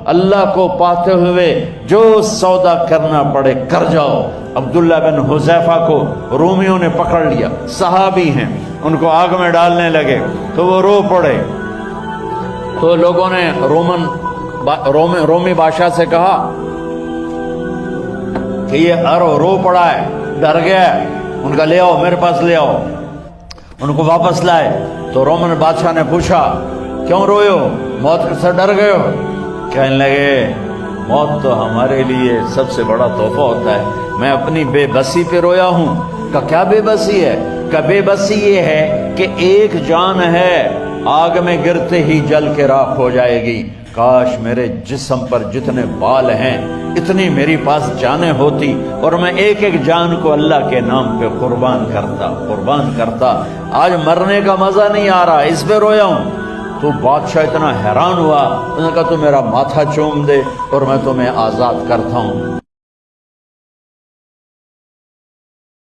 اللہ کو پاتے ہوئے جو سودا کرنا پڑے کر جاؤ۔ عبداللہ بن حذیفہ کو رومیوں نے پکڑ لیا، صحابی ہیں، ان کو آگ میں ڈالنے لگے تو وہ رو پڑے۔ تو لوگوں نے رومی بادشاہ سے کہا کہ یہ رو پڑا ہے، ڈر گیا ہے، ان کا لے آؤ، میرے پاس لے آؤ۔ ان کو واپس لائے تو رومن بادشاہ نے پوچھا کیوں روئے ہو، موت سے ڈر گئے ہو؟ کہنے لگے موت تو ہمارے لیے سب سے بڑا تحفہ ہوتا ہے، میں اپنی بے بسی پہ رویا ہوں۔ کہ کیا بے بسی ہے؟ کہ بے بسی یہ ہے کہ ایک جان ہے آگ میں گرتے ہی جل کے راکھ ہو جائے گی، کاش میرے جسم پر جتنے بال ہیں اتنی میری پاس جانیں ہوتی اور میں ایک ایک جان کو اللہ کے نام پہ قربان کرتا۔ آج مرنے کا مزہ نہیں آ رہا، اس پہ رویا ہوں۔ تو بادشاہ اتنا حیران ہوا، انہوں نے کہا تو میرا ماتھا چوم دے اور میں تمہیں آزاد کرتا ہوں۔